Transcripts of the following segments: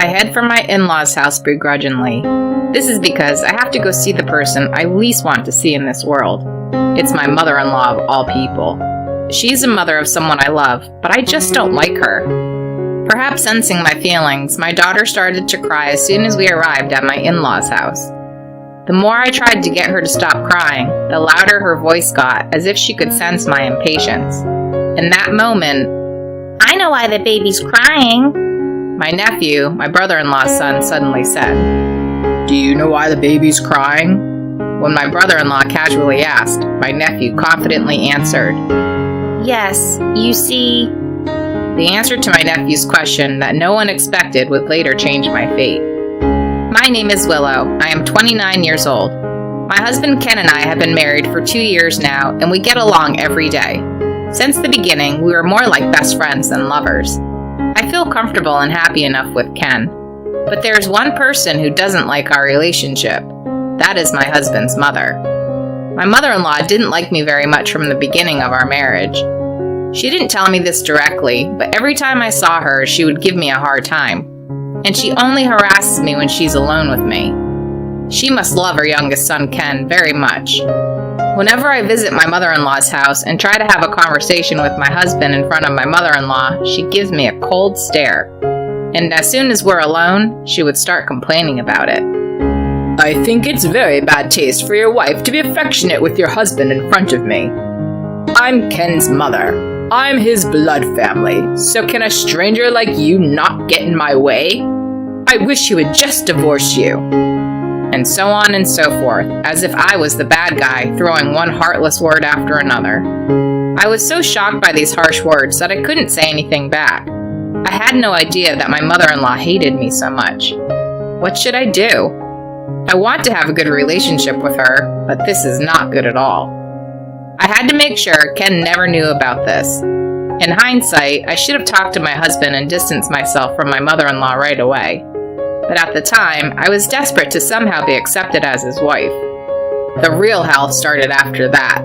head for my in-laws' house begrudgingly. This is because I have to go see the person I least want to see in this world. It's my mother-in-law of all people. She's the mother of someone I love, but I just don't like her. Perhaps sensing my feelings, my daughter started to cry as soon as we arrived at my in-laws' house. The more I tried to get her to stop crying, the louder her voice got, as if she could sense my impatience. In that moment, "I know why the baby's crying," my nephew, my brother-in-law's son, suddenly said. "Do you know why the baby's crying?" When my brother-in-law casually asked, my nephew confidently answered, "Yes, you see." The answer to my nephew's question that no one expected would later change my fate. My name is Willow. I am 29 years old. My husband Ken and I have been married for 2 years now, and we get along every day. Since the beginning, we were more like best friends than lovers. I feel comfortable and happy enough with Ken. But there is one person who doesn't like our relationship. That is my husband's mother. My mother-in-law didn't like me very much from the beginning of our marriage. She didn't tell me this directly, but every time I saw her, she would give me a hard time. And she only harasses me when she's alone with me. She must love her youngest son, Ken, very much. Whenever I visit my mother-in-law's house and try to have a conversation with my husband in front of my mother-in-law, she gives me a cold stare. And as soon as we're alone, she would start complaining about it. "I think it's very bad taste for your wife to be affectionate with your husband in front of me. I'm Ken's mother. I'm his blood family, so can a stranger like you not get in my way? I wish he would just divorce you." And so on and so forth, as if I was the bad guy throwing one heartless word after another. I was so shocked by these harsh words that I couldn't say anything back. I had no idea that my mother-in-law hated me so much. What should I do? I want to have a good relationship with her, but this is not good at all. I had to make sure Ken never knew about this. In hindsight, I should have talked to my husband and distanced myself from my mother-in-law right away. But at the time, I was desperate to somehow be accepted as his wife. The real hell started after that.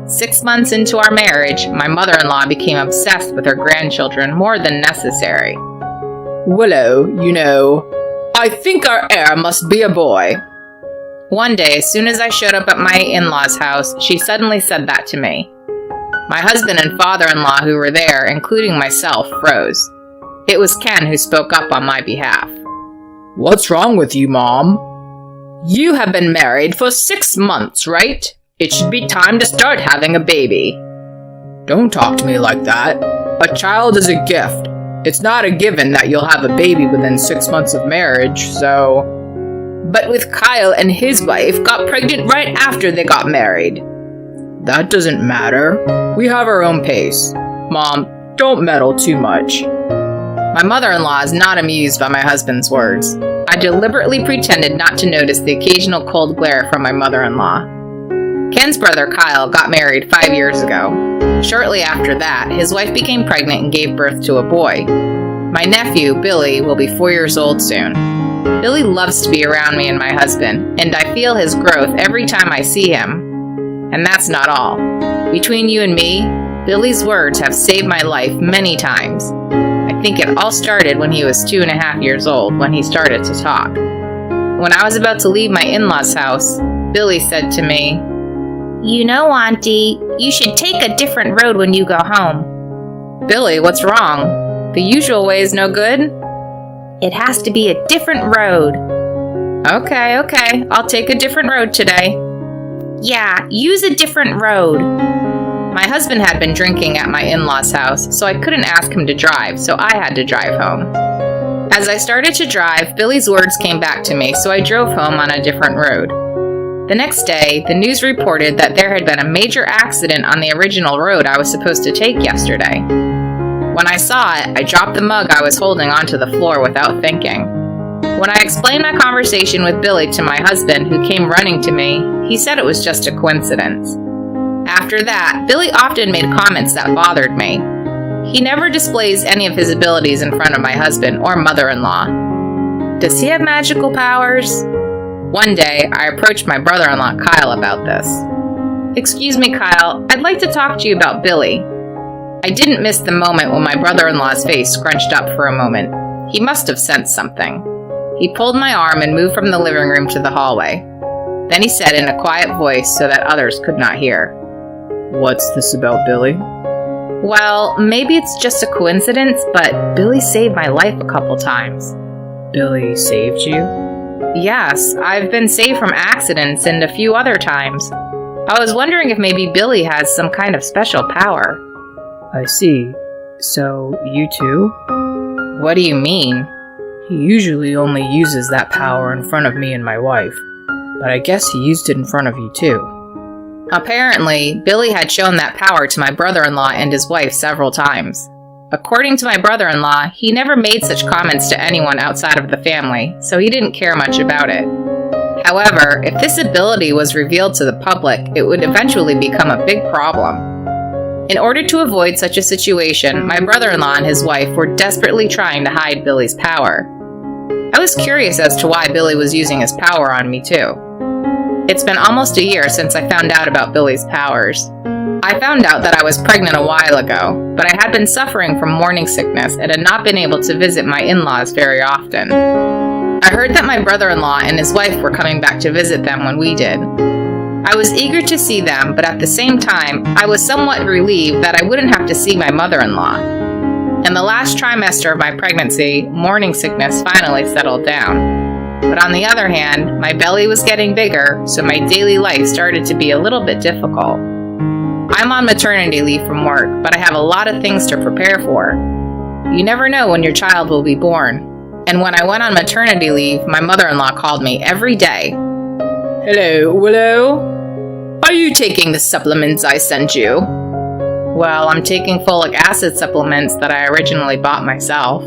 6 months into our marriage, my mother-in-law became obsessed with her grandchildren more than necessary. "Willow, you know, I think our heir must be a boy." One day, as soon as I showed up at my in-laws' house, she suddenly said that to me. My husband and father-in-law who were there, including myself, froze. It was Ken who spoke up on my behalf. "What's wrong with you, Mom? You have been married for 6 months, right? It should be time to start having a baby." "Don't talk to me like that. A child is a gift. It's not a given that you'll have a baby within 6 months of marriage, so..." "But with Kyle and his wife got pregnant right after they got married." "That doesn't matter. We have our own pace. Mom, don't meddle too much." My mother-in-law is not amused by my husband's words. I deliberately pretended not to notice the occasional cold glare from my mother-in-law. Ken's brother Kyle got married 5 years ago. Shortly after that, his wife became pregnant and gave birth to a boy. My nephew, Billy, will be 4 years old soon. Billy loves to be around me and my husband, and I feel his growth every time I see him. And that's not all. Between you and me, Billy's words have saved my life many times. I think it all started when he was 2.5 years old, when he started to talk. When I was about to leave my in-laws' house, Billy said to me, "You know, Auntie, you should take a different road when you go home." "Billy, what's wrong? The usual way is no good?" "It has to be a different road." Okay, I'll take a different road today." "Yeah, use a different road." My husband had been drinking at my in-laws' house, so I couldn't ask him to drive, so I had to drive home. As I started to drive, Billy's words came back to me, so I drove home on a different road. The next day, the news reported that there had been a major accident on the original road I was supposed to take yesterday. When I saw it, I dropped the mug I was holding onto the floor without thinking. When I explained my conversation with Billy to my husband, who came running to me, he said it was just a coincidence. After that, Billy often made comments that bothered me. He never displays any of his abilities in front of my husband or mother-in-law. Does he have magical powers? One day, I approached my brother-in-law Kyle about this. "Excuse me, Kyle, I'd like to talk to you about Billy." I didn't miss the moment when my brother-in-law's face scrunched up for a moment. He must have sensed something. He pulled my arm and moved from the living room to the hallway. Then he said in a quiet voice so that others could not hear, "What's this about Billy?" Well, maybe it's just a coincidence, but Billy saved my life a couple times. Billy saved you? Yes, I've been saved from accidents and a few other times. I was wondering if maybe Billy has some kind of special power. I see. So, you too? What do you mean? He usually only uses that power in front of me and my wife, but I guess he used it in front of you too. Apparently, Billy had shown that power to my brother-in-law and his wife several times. According to my brother-in-law, he never made such comments to anyone outside of the family, so he didn't care much about it. However, if this ability was revealed to the public, it would eventually become a big problem. In order to avoid such a situation, my brother-in-law and his wife were desperately trying to hide Billy's power. I was curious as to why Billy was using his power on me too. It's been almost a year since I found out about Billy's powers. I found out that I was pregnant a while ago, but I had been suffering from morning sickness and had not been able to visit my in-laws very often. I heard that my brother-in-law and his wife were coming back to visit them when we did. I was eager to see them, but at the same time, I was somewhat relieved that I wouldn't have to see my mother-in-law. In the last trimester of my pregnancy, morning sickness finally settled down. But on the other hand, my belly was getting bigger, so my daily life started to be a little bit difficult. I'm on maternity leave from work, but I have a lot of things to prepare for. You never know when your child will be born. And when I went on maternity leave, my mother-in-law called me every day. "Hello, Willow? Are you taking the supplements I sent you?" "Well, I'm taking folic acid supplements that I originally bought myself."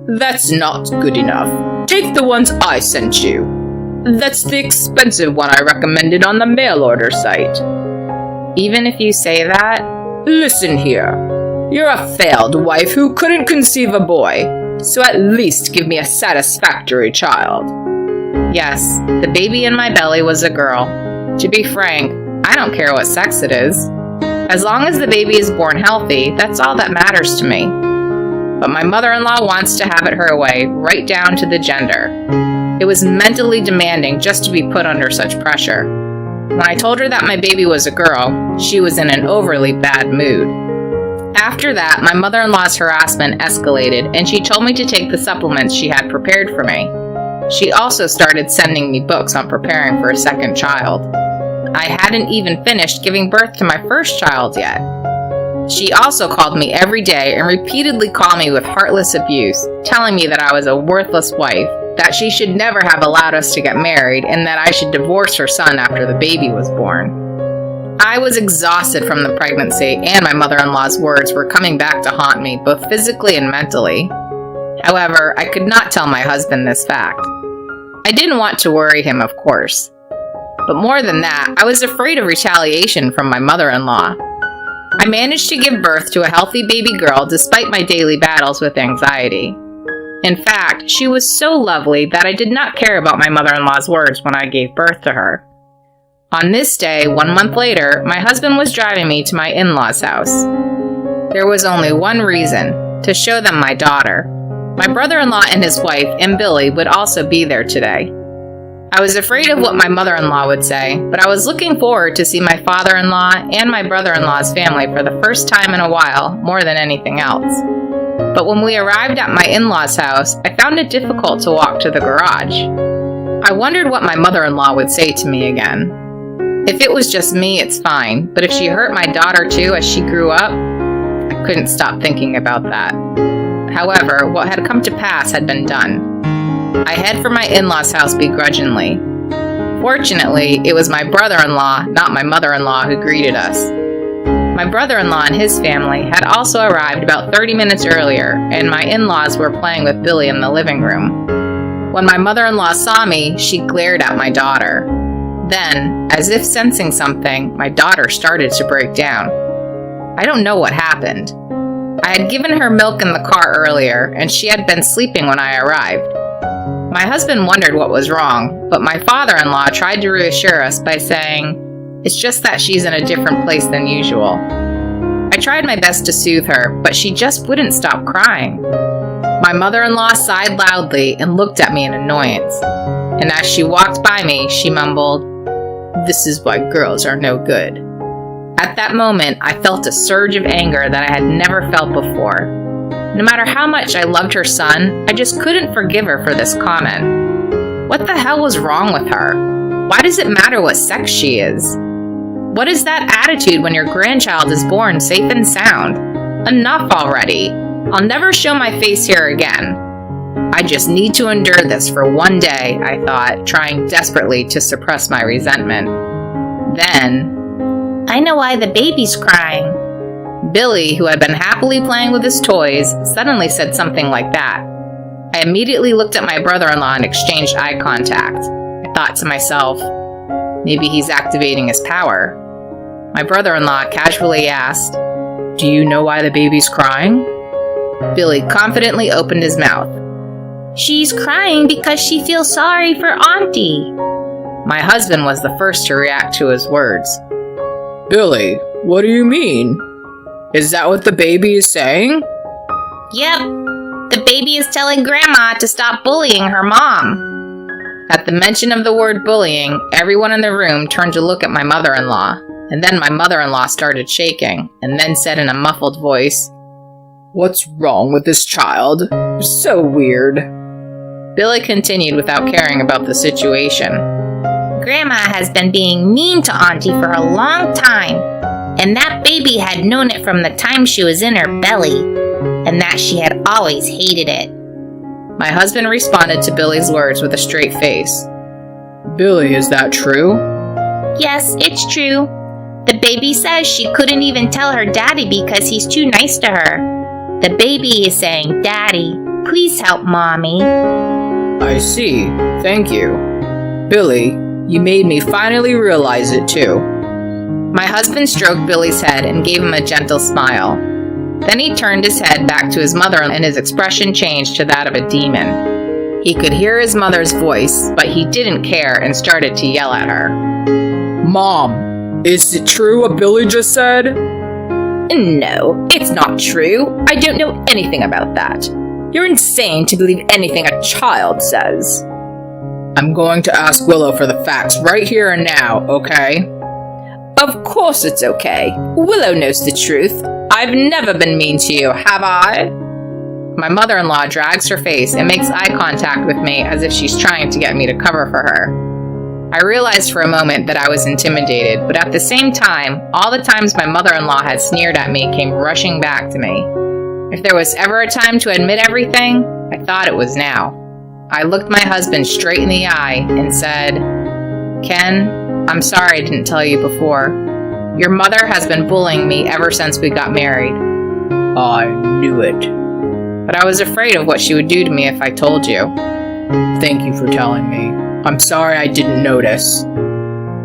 "That's not good enough. Take the ones I sent you. That's the expensive one I recommended on the mail order site." "Even if you say that..." "Listen here. You're a failed wife who couldn't conceive a boy, so at least give me a satisfactory child." Yes, the baby in my belly was a girl. To be frank, I don't care what sex it is. As long as the baby is born healthy, that's all that matters to me. But my mother-in-law wants to have it her way, right down to the gender. It was mentally demanding just to be put under such pressure. When I told her that my baby was a girl, she was in an overly bad mood. After that, my mother-in-law's harassment escalated, and she told me to take the supplements she had prepared for me. She also started sending me books on preparing for a second child. I hadn't even finished giving birth to my first child yet. She also called me every day and repeatedly called me with heartless abuse, telling me that I was a worthless wife, that she should never have allowed us to get married, and that I should divorce her son after the baby was born. I was exhausted from the pregnancy, and my mother-in-law's words were coming back to haunt me, both physically and mentally. However, I could not tell my husband this fact. I didn't want to worry him, of course. But more than that, I was afraid of retaliation from my mother-in-law. I managed to give birth to a healthy baby girl despite my daily battles with anxiety. In fact, she was so lovely that I did not care about my mother-in-law's words when I gave birth to her. On this day, 1 month later, my husband was driving me to my in-laws' house. There was only one reason: to show them my daughter. My brother-in-law and his wife and Billy would also be there today. I was afraid of what my mother-in-law would say, but I was looking forward to see my father-in-law and my brother-in-law's family for the first time in a while, more than anything else. But when we arrived at my in-laws' house, I found it difficult to walk to the garage. I wondered what my mother-in-law would say to me again. If it was just me, it's fine, but if she hurt my daughter too as she grew up, I couldn't stop thinking about that. However, what had come to pass had been done. I head for my in-laws' house begrudgingly. Fortunately, it was my brother-in-law, not my mother-in-law, who greeted us. My brother-in-law and his family had also arrived about 30 minutes earlier, and my in-laws were playing with Billy in the living room. When my mother-in-law saw me, she glared at my daughter. Then, as if sensing something, my daughter started to break down. I don't know what happened. I had given her milk in the car earlier, and she had been sleeping when I arrived. My husband wondered what was wrong, but my father-in-law tried to reassure us by saying, "It's just that she's in a different place than usual." I tried my best to soothe her, but she just wouldn't stop crying. My mother-in-law sighed loudly and looked at me in annoyance. And as she walked by me, she mumbled, "This is why girls are no good." At that moment, I felt a surge of anger that I had never felt before. No matter how much I loved her son, I just couldn't forgive her for this comment. What the hell was wrong with her? Why does it matter what sex she is? What is that attitude when your grandchild is born safe and sound? Enough already. I'll never show my face here again. I just need to endure this for one day, I thought, trying desperately to suppress my resentment. Then, "I know why the baby's crying." Billy, who had been happily playing with his toys, suddenly said something like that. I immediately looked at my brother-in-law and exchanged eye contact. I thought to myself, maybe he's activating his power. My brother-in-law casually asked, "Do you know why the baby's crying?" Billy confidently opened his mouth. "She's crying because she feels sorry for Auntie." My husband was the first to react to his words. "Billy, what do you mean? Is that what the baby is saying?" "Yep. The baby is telling Grandma to stop bullying her mom." At the mention of the word bullying, everyone in the room turned to look at my mother-in-law, and then my mother-in-law started shaking, and then said in a muffled voice, "What's wrong with this child? So weird." Billy continued without caring about the situation. "Grandma has been being mean to Auntie for a long time, and that baby had known it from the time she was in her belly, and that she had always hated it." My husband responded to Billy's words with a straight face. "Billy, is that true?" "Yes, it's true. The baby says she couldn't even tell her daddy because he's too nice to her. The baby is saying, 'Daddy, please help Mommy.'" "I see. Thank you. Billy, you made me finally realize it too." My husband stroked Billy's head and gave him a gentle smile. Then he turned his head back to his mother and his expression changed to that of a demon. He could hear his mother's voice, but he didn't care and started to yell at her. "Mom, is it true what Billy just said?" "No, it's not true. I don't know anything about that. You're insane to believe anything a child says." "I'm going to ask Willow for the facts right here and now, okay?" "Of course it's okay. Willow knows the truth. I've never been mean to you, have I?" My mother-in-law drags her face and makes eye contact with me as if she's trying to get me to cover for her. I realized for a moment that I was intimidated, but at the same time, all the times my mother-in-law had sneered at me came rushing back to me. If there was ever a time to admit everything, I thought it was now. I looked my husband straight in the eye and said, "Ken, I'm sorry I didn't tell you before. Your mother has been bullying me ever since we got married." "I knew it. But I was afraid of what she would do to me if I told you." "Thank you for telling me. I'm sorry I didn't notice."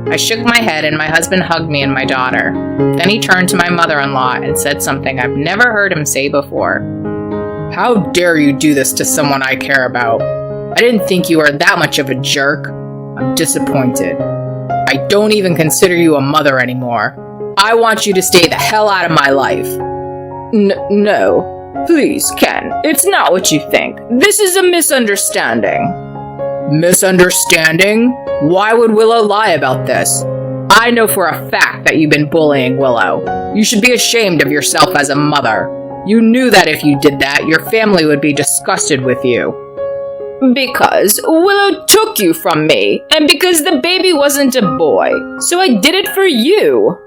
I shook my head and my husband hugged me and my daughter. Then he turned to my mother-in-law and said something I've never heard him say before. "How dare you do this to someone I care about? I didn't think you were that much of a jerk. I'm disappointed. I don't even consider you a mother anymore. I want you to stay the hell out of my life." No. Please, Ken. It's not what you think. This is a misunderstanding." "Misunderstanding? Why would Willow lie about this? I know for a fact that you've been bullying Willow. You should be ashamed of yourself as a mother. You knew that if you did that, your family would be disgusted with you." "Because Willow took you from me, and because the baby wasn't a boy, so I did it for you."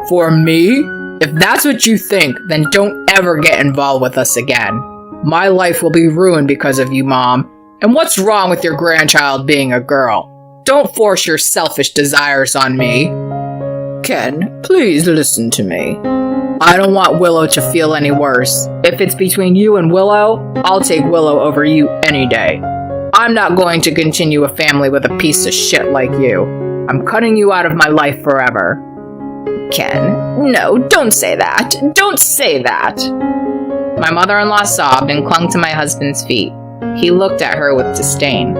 "For me? If that's what you think, then don't ever get involved with us again. My life will be ruined because of you, Mom. And what's wrong with your grandchild being a girl? Don't force your selfish desires on me." "Ken, please listen to me. I don't want Willow to feel any worse. If it's between you and Willow, I'll take Willow over you any day. I'm not going to continue a family with a piece of shit like you. I'm cutting you out of my life forever." "Ken, no, don't say that. Don't say that." My mother-in-law sobbed and clung to my husband's feet. He looked at her with disdain.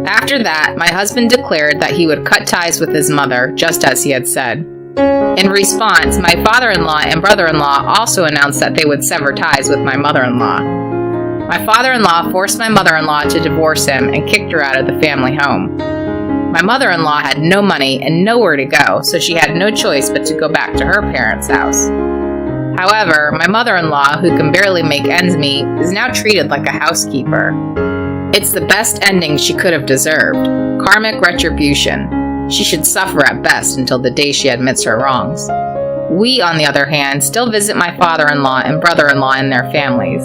After that, my husband declared that he would cut ties with his mother, just as he had said. In response, my father-in-law and brother-in-law also announced that they would sever ties with my mother-in-law. My father-in-law forced my mother-in-law to divorce him and kicked her out of the family home. My mother-in-law had no money and nowhere to go, so she had no choice but to go back to her parents' house. However, my mother-in-law, who can barely make ends meet, is now treated like a housekeeper. It's the best ending she could have deserved. Karmic retribution. She should suffer at best until the day she admits her wrongs. We, on the other hand, still visit my father-in-law and brother-in-law and their families.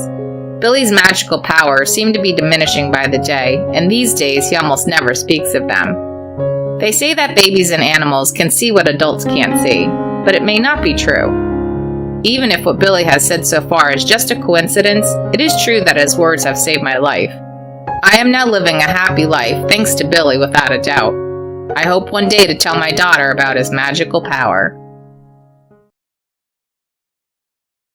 Billy's magical powers seem to be diminishing by the day, and these days he almost never speaks of them. They say that babies and animals can see what adults can't see, but it may not be true. Even if what Billy has said so far is just a coincidence, it is true that his words have saved my life. I am now living a happy life thanks to Billy without a doubt. I hope one day to tell my daughter about his magical power.